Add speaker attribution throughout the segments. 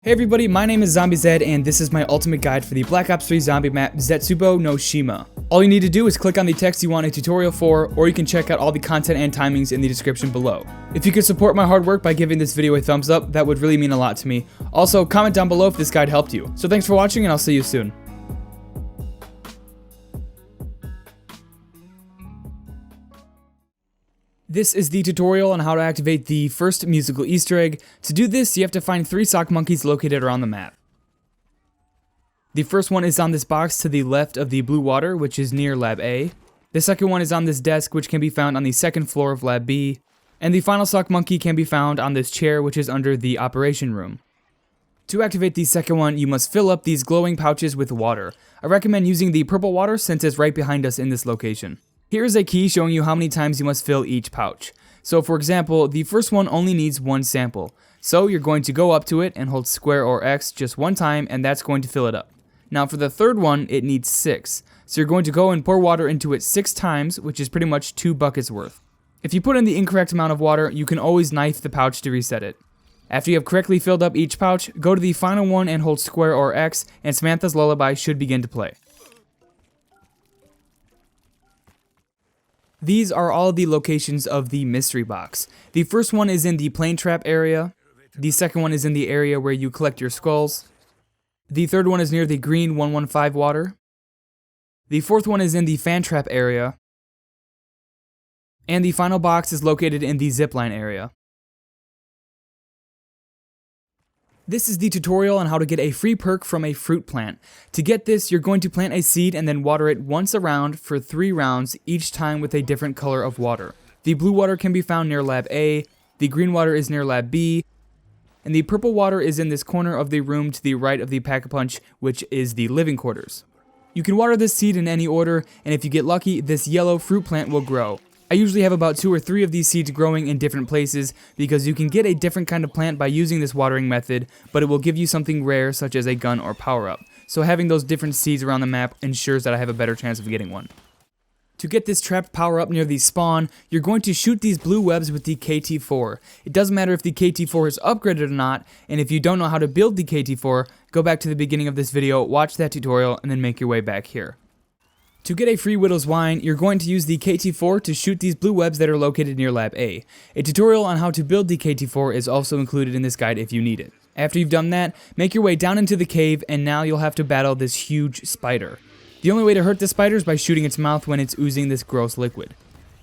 Speaker 1: Hey everybody, my name is Zombie Zed, and this is my ultimate guide for the Black Ops 3 zombie map ZETSUBOU no SHIMA. All you need to do is click on the text you want a tutorial for, or you can check out all the content and timings in the description below. If you could support my hard work by giving this video a thumbs up, that would really mean a lot to me. Also, comment down below if this guide helped you. So thanks for watching, and I'll see you soon. This is the tutorial on how to activate the first musical Easter egg. To do this, you have to find 3 sock monkeys located around the map. The first one is on this box to the left of the blue water, which is near Lab A. The second one is on this desk, which can be found on the second floor of Lab B. And the final sock monkey can be found on this chair, which is under the operation room. To activate the second one, you must fill up these glowing pouches with water. I recommend using the purple water since it's right behind us in this location. Here is a key showing you how many times you must fill each pouch. So for example, the first one only needs 1 sample. So you're going to go up to it and hold square or X just 1 time, and that's going to fill it up. Now for the third one, it needs 6. So you're going to go and pour water into it 6 times, which is pretty much 2 buckets worth. If you put in the incorrect amount of water, you can always knife the pouch to reset it. After you have correctly filled up each pouch, go to the final one and hold square or X, and Samantha's lullaby should begin to play. These are all the locations of the mystery box. The first one is in the plane trap area. The second one is in the area where you collect your skulls. The third one is near the green 115 water. The fourth one is in the fan trap area. And the final box is located in the zipline area. This is the tutorial on how to get a free perk from a fruit plant. To get this, you're going to plant a seed and then water it once around for 3 rounds, each time with a different color of water. The blue water can be found near Lab A, the green water is near Lab B, and the purple water is in this corner of the room to the right of the pack-a-punch, which is the living quarters. You can water this seed in any order, and if you get lucky, this yellow fruit plant will grow. I usually have about 2 or 3 of these seeds growing in different places because you can get a different kind of plant by using this watering method, but it will give you something rare such as a gun or power-up. So having those different seeds around the map ensures that I have a better chance of getting one. To get this trapped power-up near the spawn, you're going to shoot these blue webs with the KT4. It doesn't matter if the KT4 is upgraded or not, and if you don't know how to build the KT4, go back to the beginning of this video, watch that tutorial, and then make your way back here. To get a free Widow's Wine, you're going to use the KT4 to shoot these blue webs that are located near Lab A. A tutorial on how to build the KT4 is also included in this guide if you need it. After you've done that, make your way down into the cave, and now you'll have to battle this huge spider. The only way to hurt the spider is by shooting its mouth when it's oozing this gross liquid.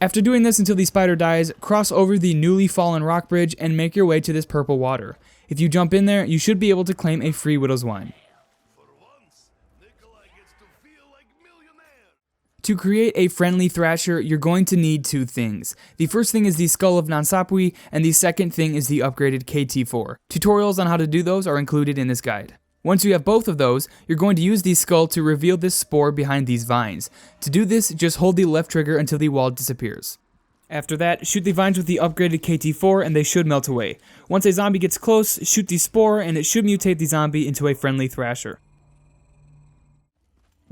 Speaker 1: After doing this until the spider dies, cross over the newly fallen rock bridge and make your way to this purple water. If you jump in there, you should be able to claim a free Widow's Wine. To create a friendly Thrasher, you're going to need 2 things. The first thing is the skull of Nan Sapwe, and the second thing is the upgraded KT4. Tutorials on how to do those are included in this guide. Once you have both of those, you're going to use the skull to reveal this spore behind these vines. To do this, just hold the left trigger until the wall disappears. After that, shoot the vines with the upgraded KT4 and they should melt away. Once a zombie gets close, shoot the spore and it should mutate the zombie into a friendly Thrasher.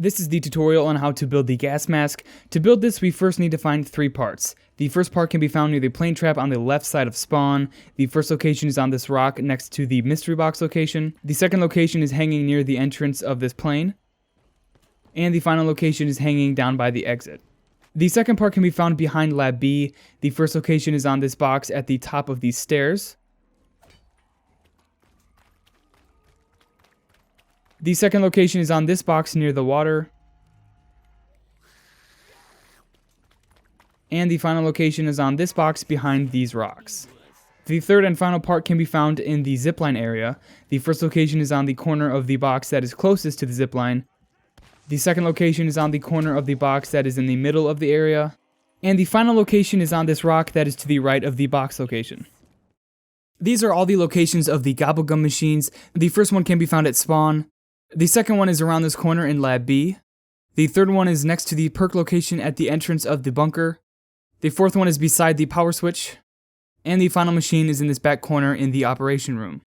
Speaker 1: This is the tutorial on how to build the gas mask. To build this, we first need to find 3 parts. The first part can be found near the plane trap on the left side of spawn. The first location is on this rock next to the mystery box location. The second location is hanging near the entrance of this plane. And the final location is hanging down by the exit. The second part can be found behind Lab B. The first location is on this box at the top of these stairs. The second location is on this box near the water. And the final location is on this box behind these rocks. The third and final part can be found in the zipline area. The first location is on the corner of the box that is closest to the zipline. The second location is on the corner of the box that is in the middle of the area. And the final location is on this rock that is to the right of the box location. These are all the locations of the Gobblegum machines. The first one can be found at spawn. The second one is around this corner in Lab B. The third one is next to the Perk location at the entrance of the bunker. The fourth one is beside the power switch. And the final machine is in this back corner in the operation room.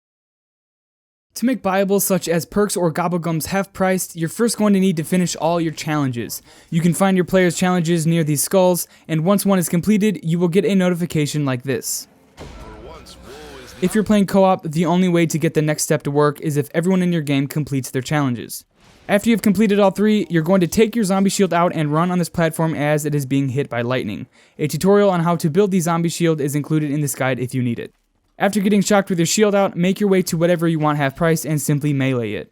Speaker 1: To make buyables such as perks or gobblegums half-priced, you're first going to need to finish all your challenges. You can find your players' challenges near these skulls, and once one is completed, you will get a notification like this.
Speaker 2: For once, woe is
Speaker 1: If you're playing co-op, the only way to get the next step to work is if everyone in your game completes their challenges. After you've completed all 3, you're going to take your zombie shield out and run on this platform as it is being hit by lightning. A tutorial on how to build the zombie shield is included in this guide if you need it. After getting shocked with your shield out, make your way to whatever you want half price and simply melee it.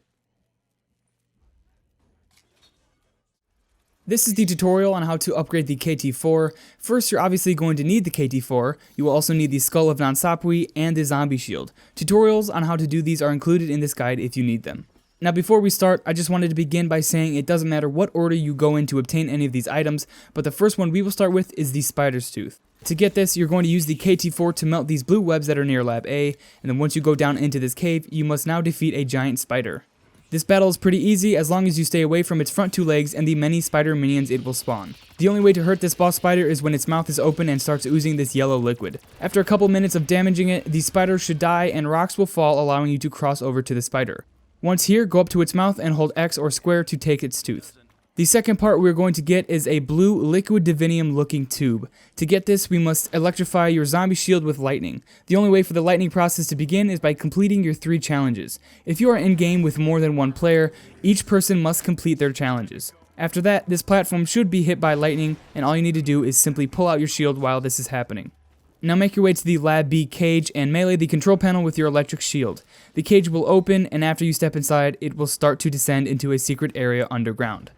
Speaker 1: This is the tutorial on how to upgrade the KT4. First, you're obviously going to need the KT4. You will also need the Skull of Nan Sapwe and the Zombie Shield. Tutorials on how to do these are included in this guide if you need them. Now before we start, I just wanted to begin by saying it doesn't matter what order you go in to obtain any of these items, but the first one we will start with is the Spider's Tooth. To get this, you're going to use the KT4 to melt these blue webs that are near Lab A, and then once you go down into this cave, you must now defeat a giant spider. This battle is pretty easy as long as you stay away from its front 2 legs and the many spider minions it will spawn. The only way to hurt this boss spider is when its mouth is open and starts oozing this yellow liquid. After a couple minutes of damaging it, the spider should die and rocks will fall, allowing you to cross over to the spider. Once here, go up to its mouth and hold X or square to take its tooth. The second part we're going to get is a blue liquid divinium looking tube. To get this, we must electrify your zombie shield with lightning. The only way for the lightning process to begin is by completing your 3 challenges. If you are in game with more than 1 player, each person must complete their challenges. After that, this platform should be hit by lightning, and all you need to do is simply pull out your shield while this is happening. Now make your way to the Lab B cage and melee the control panel with your electric shield. The cage will open, and after you step inside, it will start to descend into a secret area underground.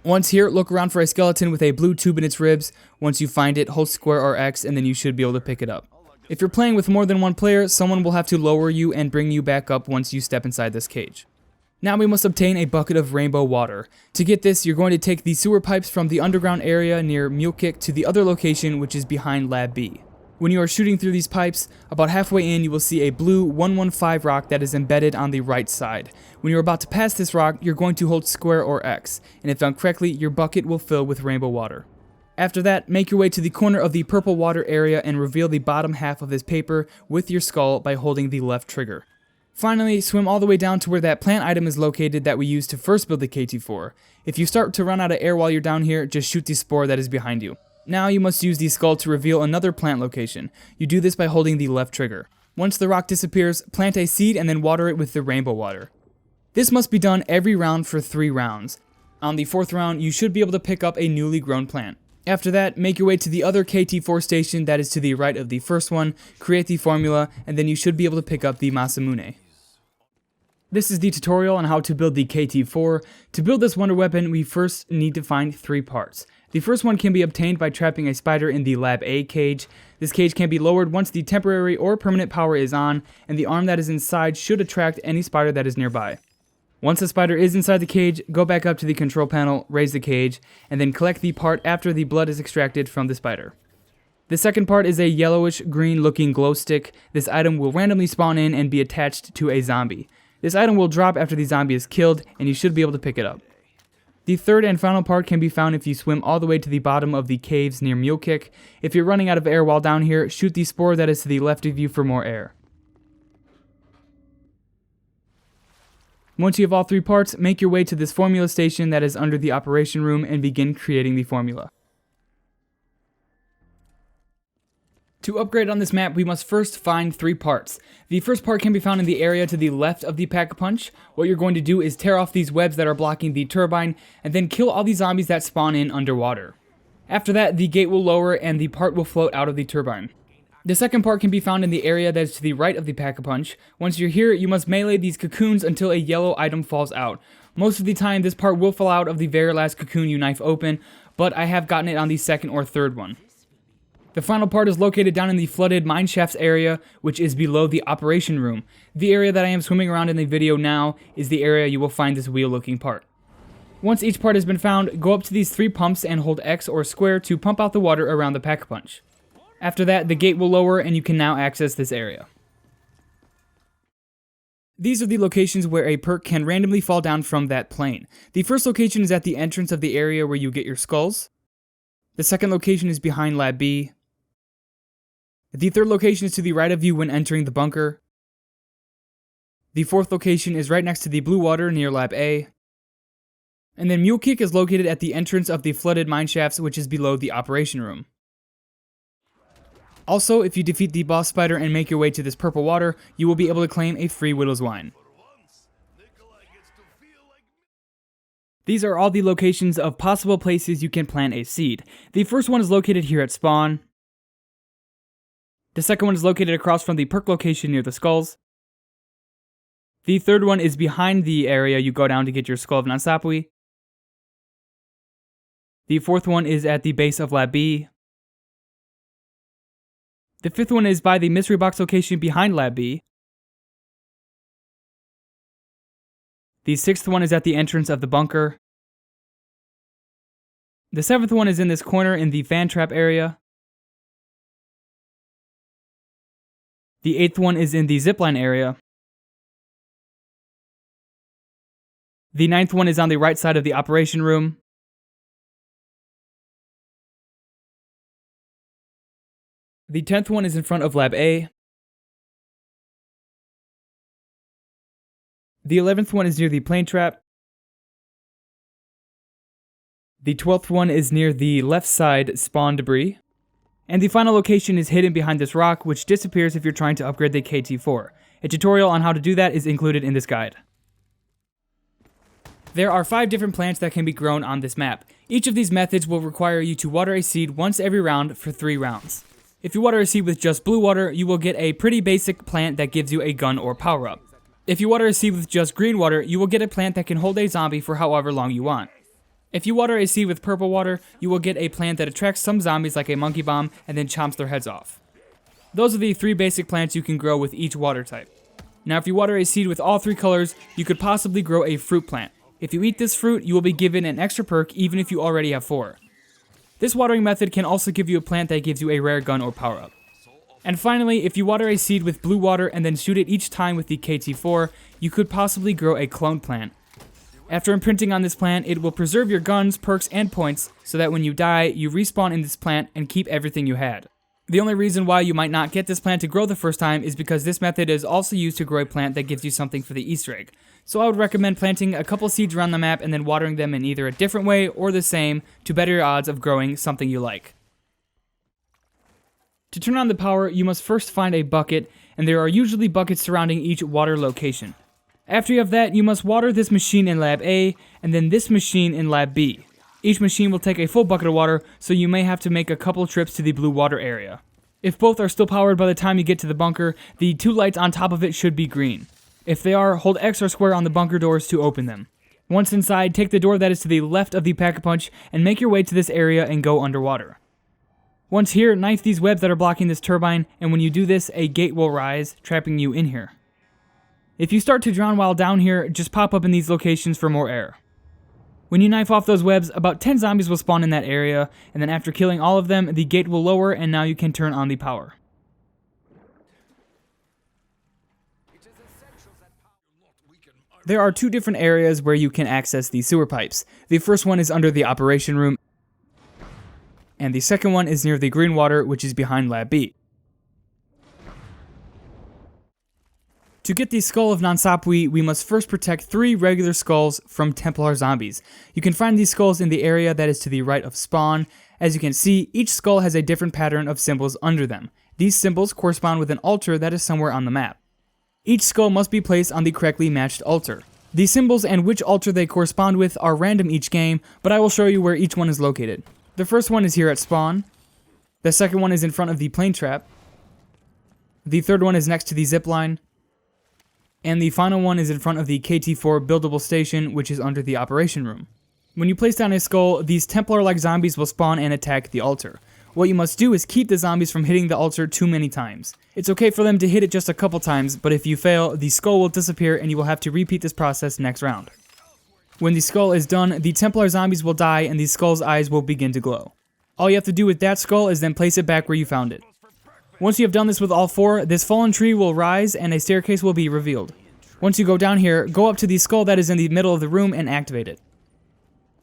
Speaker 1: Once here, look around for a skeleton with a blue tube in its ribs. Once you find it, hold square or X, and then you should be able to pick it up. If you're playing with more than 1 player, someone will have to lower you and bring you back up once you step inside this cage. Now we must obtain a bucket of rainbow water. To get this, you're going to take the sewer pipes from the underground area near Mule Kick to the other location, which is behind Lab B. When you are shooting through these pipes, about halfway in you will see a blue 115 rock that is embedded on the right side. When you're about to pass this rock, you're going to hold square or X, and if done correctly, your bucket will fill with rainbow water. After that, make your way to the corner of the purple water area and reveal the bottom half of this paper with your skull by holding the left trigger. Finally, swim all the way down to where that plant item is located that we used to first build the KT4. If you start to run out of air while you're down here, just shoot the spore that is behind you. Now you must use the skull to reveal another plant location. You do this by holding the left trigger. Once the rock disappears, plant a seed and then water it with the rainbow water. This must be done every round for 3 rounds. On the 4th round, you should be able to pick up a newly grown plant. After that, make your way to the other KT4 station that is to the right of the first one, create the formula, and then you should be able to pick up the Masamune. This is the tutorial on how to build the KT4. To build this wonder weapon, we first need to find 3 parts. The first one can be obtained by trapping a spider in the Lab A cage. This cage can be lowered once the temporary or permanent power is on, and the arm that is inside should attract any spider that is nearby. Once the spider is inside the cage, go back up to the control panel, raise the cage, and then collect the part after the blood is extracted from the spider. The second part is a yellowish green looking glow stick. This item will randomly spawn in and be attached to a zombie. This item will drop after the zombie is killed, and you should be able to pick it up. The third and final part can be found if you swim all the way to the bottom of the caves near Mule Kick. If you're running out of air while down here, shoot the spore that is to the left of you for more air. Once you have all 3 parts, make your way to this formula station that is under the operation room and begin creating the formula. To upgrade on this map, we must first find 3 parts. The first part can be found in the area to the left of the Pack-a-Punch. What you're going to do is tear off these webs that are blocking the turbine, and then kill all the zombies that spawn in underwater. After that, the gate will lower and the part will float out of the turbine. The second part can be found in the area that is to the right of the Pack-a-Punch. Once you're here, you must melee these cocoons until a yellow item falls out. Most of the time, this part will fall out of the very last cocoon you knife open, but I have gotten it on the second or third one. The final part is located down in the flooded mine shafts area, which is below the operation room. The area that I am swimming around in the video now is the area you will find this wheel looking part. Once each part has been found, go up to these 3 pumps and hold X or square to pump out the water around the Pack-a-Punch. After that, the gate will lower and you can now access this area. These are the locations where a perk can randomly fall down from that plane. The first location is at the entrance of the area where you get your skulls. The second location is behind Lab B. The third location is to the right of you when entering the bunker. The fourth location is right next to the blue water near Lab A. And then Mule Kick is located at the entrance of the flooded mine shafts, which is below the operation room. Also, if you defeat the boss spider and make your way to this purple water, you will be able to claim a free Widow's Wine. These are all the locations of possible places you can plant a seed. The first one is located here at spawn. The second one is located across from the Perk location near the skulls. The third one is behind the area you go down to get your skull of Nan Sapwe. The fourth one is at the base of Lab B. The fifth one is by the mystery box location behind Lab B. The sixth one is at the entrance of the bunker. The seventh one is in this corner in the fan trap area. The eighth one is in the zipline area. The ninth one is on the right side of the operation room. The 10th one is in front of Lab A. The 11th one is near the plane trap. The 12th one is near the left side spawn debris. And the final location is hidden behind this rock, which disappears if you're trying to upgrade the KT4. A tutorial on how to do that is included in this guide. There are 5 different plants that can be grown on this map. Each of these methods will require you to water a seed once every round for 3 rounds. If you water a seed with just blue water, you will get a pretty basic plant that gives you a gun or power up. If you water a seed with just green water, you will get a plant that can hold a zombie for however long you want. If you water a seed with purple water, you will get a plant that attracts some zombies like a monkey bomb and then chomps their heads off. Those are the 3 basic plants you can grow with each water type. Now if you water a seed with all 3 colors, you could possibly grow a fruit plant. If you eat this fruit, you will be given an extra perk even if you already have 4. This watering method can also give you a plant that gives you a rare gun or power up. And finally, if you water a seed with blue water and then shoot it each time with the KT4, you could possibly grow a clone plant. After imprinting on this plant, it will preserve your guns, perks, and points so that when you die, you respawn in this plant and keep everything you had. The only reason why you might not get this plant to grow the first time is because this method is also used to grow a plant that gives you something for the Easter egg. So I would recommend planting a couple seeds around the map and then watering them in either a different way or the same to better your odds of growing something you like. To turn on the power, you must first find a bucket, and there are usually buckets surrounding each water location. After you have that, you must water this machine in Lab A, and then this machine in Lab B. Each machine will take a full bucket of water, so you may have to make a couple trips to the blue water area. If both are still powered by the time you get to the bunker, the 2 lights on top of it should be green. If they are, hold X or square on the bunker doors to open them. Once inside, take the door that is to the left of the Pack-a-Punch and make your way to this area and go underwater. Once here, knife these webs that are blocking this turbine, and when you do this, a gate will rise, trapping you in here. If you start to drown while down here, just pop up in these locations for more air. When you knife off those webs, about 10 zombies will spawn in that area, and then after killing all of them, the gate will lower and now you can turn on the power. There are 2 different areas where you can access the sewer pipes. The first one is under the operation room, and the second one is near the green water, which is behind Lab B. To get the skull of Nan Sapwe, we must first protect 3 regular skulls from Templar zombies. You can find these skulls in the area that is to the right of spawn. As you can see, each skull has a different pattern of symbols under them. These symbols correspond with an altar that is somewhere on the map. Each skull must be placed on the correctly matched altar. The symbols and which altar they correspond with are random each game, but I will show you where each one is located. The first one is here at spawn. The second one is in front of the plane trap. The third one is next to the zipline. And the final one is in front of the KT4 buildable station, which is under the operation room. When you place down a skull, these Templar-like zombies will spawn and attack the altar. What you must do is keep the zombies from hitting the altar too many times. It's okay for them to hit it just a couple times, but if you fail, the skull will disappear and you will have to repeat this process next round. When the skull is done, the Templar zombies will die and the skull's eyes will begin to glow. All you have to do with that skull is then place it back where you found it. Once you have done this with all 4, this fallen tree will rise and a staircase will be revealed. Once you go down here, go up to the skull that is in the middle of the room and activate it.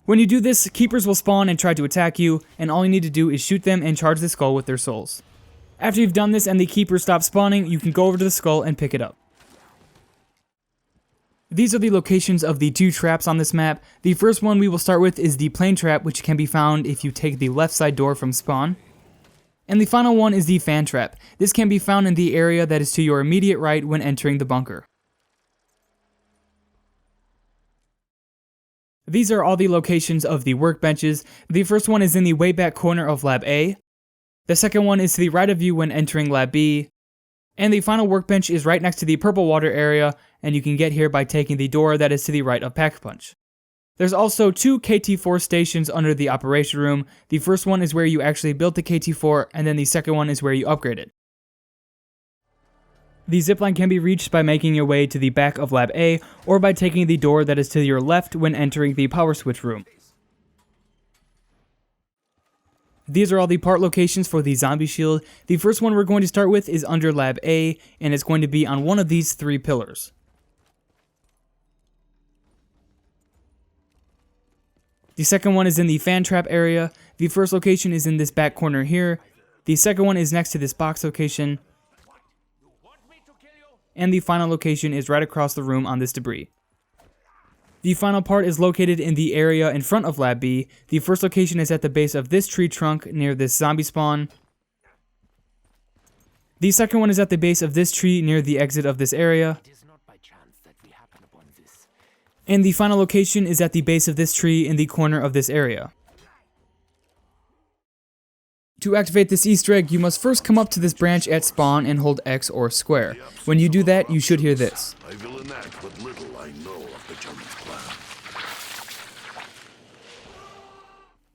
Speaker 1: When you do this, keepers will spawn and try to attack you, and all you need to do is shoot them and charge the skull with their souls. After you've done this and the keepers stop spawning, you can go over to the skull and pick it up. These are the locations of the 2 traps on this map. The first one we will start with is the plane trap, which can be found if you take the left side door from spawn. And the final one is the fan trap. This can be found in the area that is to your immediate right when entering the bunker. These are all the locations of the workbenches. The first one is in the way back corner of Lab A. The second one is to the right of you when entering Lab B. And the final workbench is right next to the purple water area, and you can get here by taking the door that is to the right of Pack Punch. There's also 2 KT4 stations under the operation room. The first one is where you actually built the KT4, and then the second one is where you upgrade it. The zipline can be reached by making your way to the back of Lab A, or by taking the door that is to your left when entering the power switch room. These are all the part locations for the zombie shield. The first one we're going to start with is under Lab A, and it's going to be on one of these 3 pillars. The second one is in the fan trap area. The first location is in this back corner here. The second one is next to this box location. And the final location is right across the room on this debris. The final part is located in the area in front of Lab B. The first location is at the base of this tree trunk near this zombie spawn. The second one is at the base of this tree near the exit of this area. And the final location is at the base of this tree in the corner of this area. To activate this Easter egg, you must first come up to this branch at spawn and hold X or square. When you do that, you should hear this.
Speaker 2: I will enact what little I know of the German's plan.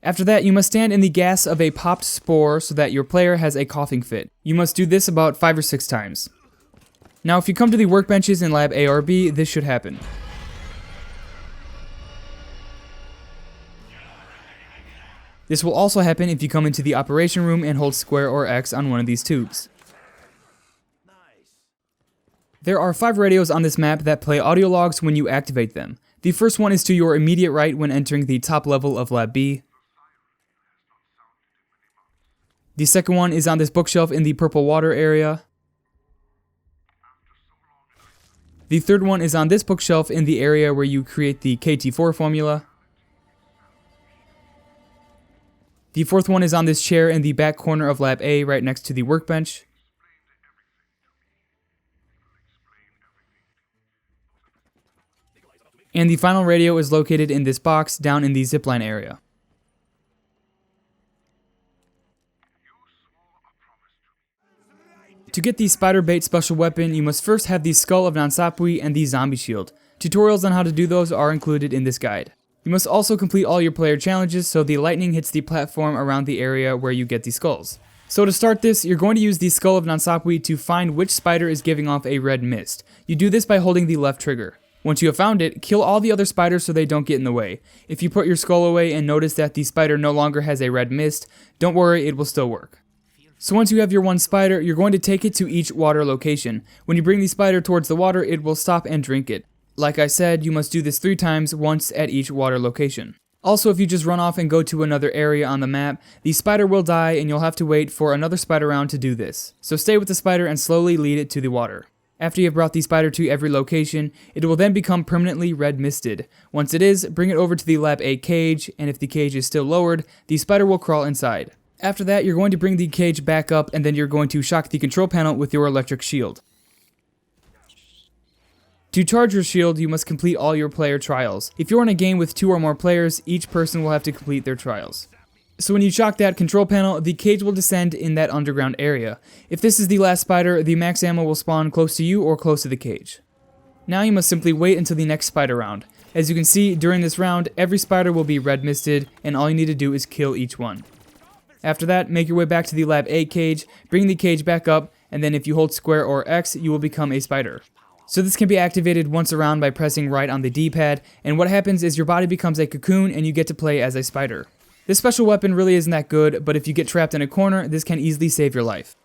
Speaker 1: After that, you must stand in the gas of a popped spore so that your player has a coughing fit. You must do this about 5 or 6 times. Now, if you come to the workbenches in Lab A or B, this should happen. This will also happen if you come into the operation room and hold square or X on one of these tubes. There are 5 radios on this map that play audio logs when you activate them. The first one is to your immediate right when entering the top level of Lab B. The second one is on this bookshelf in the purple water area. The third one is on this bookshelf in the area where you create the KT4 formula. The fourth one is on this chair in the back corner of Lab A right next to the workbench. And the final radio is located in this box down in the zipline area. To get the spider bait special weapon, you must first have the skull of Nan Sapwe and the zombie shield. Tutorials on how to do those are included in this guide. You must also complete all your player challenges so the lightning hits the platform around the area where you get the skulls. So to start this, you're going to use the skull of Nan Sapwe to find which spider is giving off a red mist. You do this by holding the left trigger. Once you have found it, kill all the other spiders so they don't get in the way. If you put your skull away and notice that the spider no longer has a red mist, don't worry, it will still work. So once you have your one spider, you're going to take it to each water location. When you bring the spider towards the water, it will stop and drink it. Like I said, you must do this 3 times, once at each water location. Also, if you just run off and go to another area on the map, the spider will die and you'll have to wait for another spider round to do this. So stay with the spider and slowly lead it to the water. After you have brought the spider to every location, it will then become permanently red misted. Once it is, bring it over to the Lab A cage, and if the cage is still lowered, the spider will crawl inside. After that, you're going to bring the cage back up and then you're going to shock the control panel with your electric shield. To charge your shield, you must complete all your player trials. If you're in a game with 2 or more players, each person will have to complete their trials. So when you shock that control panel, the cage will descend in that underground area. If this is the last spider, the max ammo will spawn close to you or close to the cage. Now you must simply wait until the next spider round. As you can see, during this round, every spider will be red misted, and all you need to do is kill each one. After that, make your way back to the Lab A cage, bring the cage back up, and then if you hold square or X, you will become a spider. So this can be activated once around by pressing right on the D-pad, and what happens is your body becomes a cocoon and you get to play as a spider. This special weapon really isn't that good, but if you get trapped in a corner, this can easily save your life.